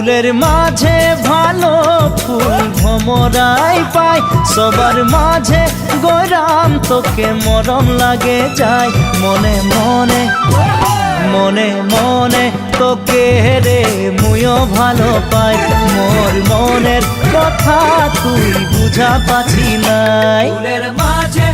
ফুলের মাঝে ভালো ফুল ভমরাই পাই, সবার মাঝে গরাম তোকে মরম লাগে যায়। মনে মনে মনে মনে তোকে রে মুইও ভালো পাই, মোর মনের কথা তুই বুঝা পাছি নাই। ফুলের মাঝে